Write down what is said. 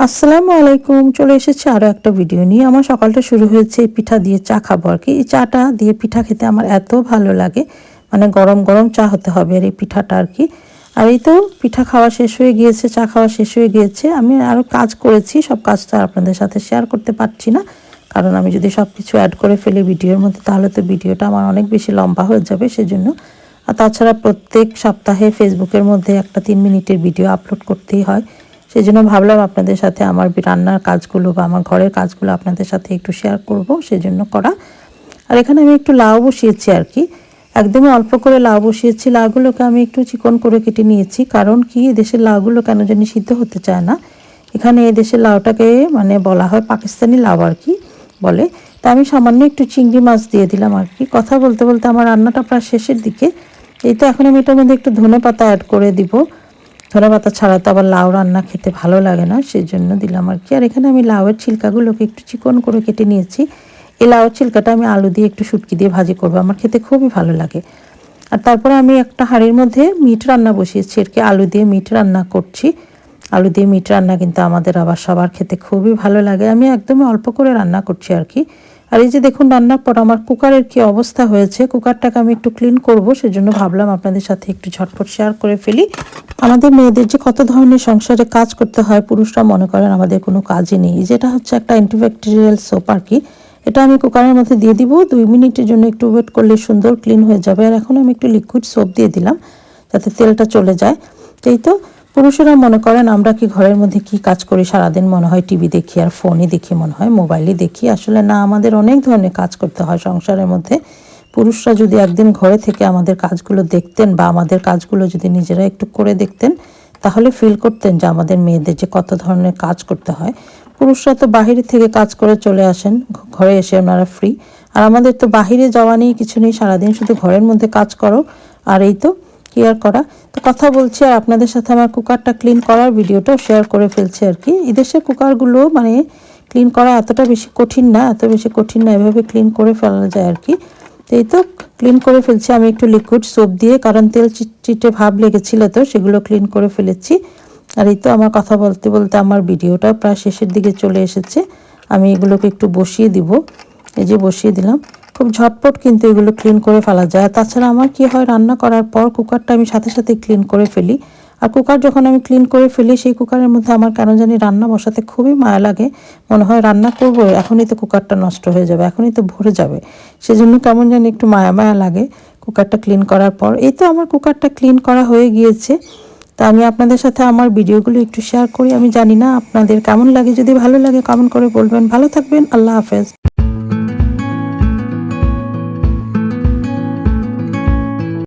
আসসালামু আলাইকুম। চলে এসেছি আরও একটা ভিডিও নিয়ে। আমার সকালটা শুরু হয়েছে এই পিঠা দিয়ে চা খাবো আর কি। এই চাটা দিয়ে পিঠা খেতে আমার এত ভালো লাগে, মানে গরম গরম চা হতে হবে আর এই পিঠাটা আর কি। আর এই তো পিঠা খাওয়া শেষ হয়ে গিয়েছে, চা খাওয়া শেষ হয়ে গিয়েছে। আমি আরও কাজ করেছি, সব কাজটা আপনাদের সাথে শেয়ার করতে পারছি না, কারণ আমি যদি সব কিছু অ্যাড করে ফেলি ভিডিওর মধ্যে তাহলে তো ভিডিওটা আমার অনেক বেশি লম্বা হয়ে যাবে, সেজন্য। আর তাছাড়া প্রত্যেক সপ্তাহে ফেসবুকের মধ্যে একটা 3 মিনিটের ভিডিও আপলোড করতেই হয়, সেই জন্য ভাবলাম আপনাদের সাথে আমার রান্নার কাজগুলো বা আমার ঘরের কাজগুলো আপনাদের সাথে একটু শেয়ার করব, সেজন্য করা। আর এখানে আমি একটু লাউ বসিয়েছি আর কি, একদমই অল্প করে লাউ বসিয়েছি। লাউগুলোকে আমি একটু চিকন করে কেটে নিয়েছি, কারণ কি এদেশের লাউগুলো কেন জানি সিদ্ধ হতে চায় না। এখানে এদেশের লাউটাকে মানে বলা হয় পাকিস্তানি লাউ আর কি বলে। তা আমি সামান্য একটু চিংড়ি মাছ দিয়ে দিলাম আর কি। কথা বলতে বলতে আমার রান্নাটা প্রায় শেষের দিকে। এই তো এখন আমি এটার মধ্যে একটু ধনেপাতা অ্যাড করে দিব। ধনেপাতা ছাড়া তো আবার লাউ রান্না খেতে ভালো লাগে না, সেই জন্য দিলাম আর কি। আর এখানে আমি লাউয়ের ছিলকাগুলোকে একটু চিকন করে কেটে নিয়েছি। এই লাউয়ের ছিলকাটা আমি আলু দিয়ে একটু শুটকি দিয়ে ভাজি করবো, আমার খেতে খুবই ভালো লাগে। আর তারপরে আমি একটা হাঁড়ির মধ্যে মিট রান্না বসিয়েছি আর কি, আলু দিয়ে মিট রান্না করছি। আলু দিয়ে মিট রান্না কিন্তু আমাদের আবার সবার খেতে খুবই ভালো লাগে। আমি একদমই অল্প করে রান্না করছি আর কি। আর এই যে দেখুন রান্নার পর আমার কুকারের কি অবস্থা হয়েছে, কুকারটাকে আমি একটু ক্লিন করব, সেজন্য ভাবলাম আপনাদের সাথে একটু ঝটপট শেয়ার করে ফেলি। আমাদের মেয়েদের যে কত ধরনের সংসারে কাজ করতে হয়, পুরুষরা মনে করেন আমাদের কোনো কাজই নেই। যেটা হচ্ছে একটা অ্যান্টিব্যাকটেরিয়াল সোপ আর কি, এটা আমি কুকারের মধ্যে দিয়ে দিব। 2 মিনিটের জন্য একটু ওয়েট করলে সুন্দর ক্লিন হয়ে যাবে। আর এখন আমি একটু লিকুইড সোপ দিয়ে দিলাম যাতে তেলটা চলে যায়। এই তো পুরুষেরা মনে করেন আমরা কি ঘরের মধ্যে কি কাজ করি সারাদিন, মনে হয় টিভি দেখি আর ফোনই দেখি, মনে হয় মোবাইলই দেখি। আসলে না, আমাদের অনেক ধরনের কাজ করতে হয় সংসারের মধ্যে। পুরুষরা যদি একদিন ঘরে থেকে আমাদের কাজগুলো দেখতেন বা আমাদের কাজগুলো যদি নিজেরা একটু করে দেখতেন, তাহলে ফিল করতেন যে আমাদের মেয়েদের যে কত ধরনের কাজ করতে হয়। পুরুষরা তো বাহিরে থেকে কাজ করে চলে আসেন, ঘরে এসে ওনারা ফ্রি। আর আমাদের তো বাহিরে যাওয়া নেই, কিছু নেই, সারাদিন শুধু ঘরের মধ্যে কাজ করো। আর এই তো কেয়ার করা। তো কথা বলছি আর আপনাদের সাথে আমার কুকারটা ক্লিন করার ভিডিওটাও শেয়ার করে ফেলছি আর কি। এদেশের কুকারগুলো মানে ক্লিন করা এতটা বেশি কঠিন না, এত বেশি কঠিন না, এভাবে ক্লিন করে ফেলা যায় আর কি। তো এই তো ক্লিন করে ফেলছি আমি একটু লিকুইড সোপ দিয়ে, কারণ তেল চিটচিটে ভাব লেগেছিল, তো সেগুলো ক্লিন করে ফেলেছি। আর এই তো আমার কথা বলতে বলতে আমার ভিডিওটা প্রায় শেষের দিকে চলে এসেছে। আমি এগুলোকে একটু বসিয়ে দিব, এই যে বসিয়ে দিলাম। খুব ঝটপট কিন্তু এগুলো ক্লিন করে ফেলা যায়। তাছাড়া আমার কি হয়, রান্না করার পর কুকারটা আমি সাথে সাথে ক্লিন করে ফেলি। আর কুকার যখন আমি ক্লিন করে ফেলি, সেই কুকারের মধ্যে আমার কেন জানি রান্না বসাতে খুবই মায়া লাগে। মনে হয় রান্না করবো, এখনই তো কুকারটা নষ্ট হয়ে যাবে, এখনই তো ভরে যাবে। সেজন্য কেমন জানি একটু মায়া মায়া লাগে কুকারটা ক্লিন করার পর। এই তো আমার কুকারটা ক্লিন করা হয়ে গিয়েছে। তা আমি আপনাদের সাথে আমার ভিডিওগুলো একটু শেয়ার করি। আমি জানি না আপনাদের কেমন লাগে, যদি ভালো লাগে কমেন্ট করে বলবেন। ভালো থাকবেন, আল্লাহ হাফেজ।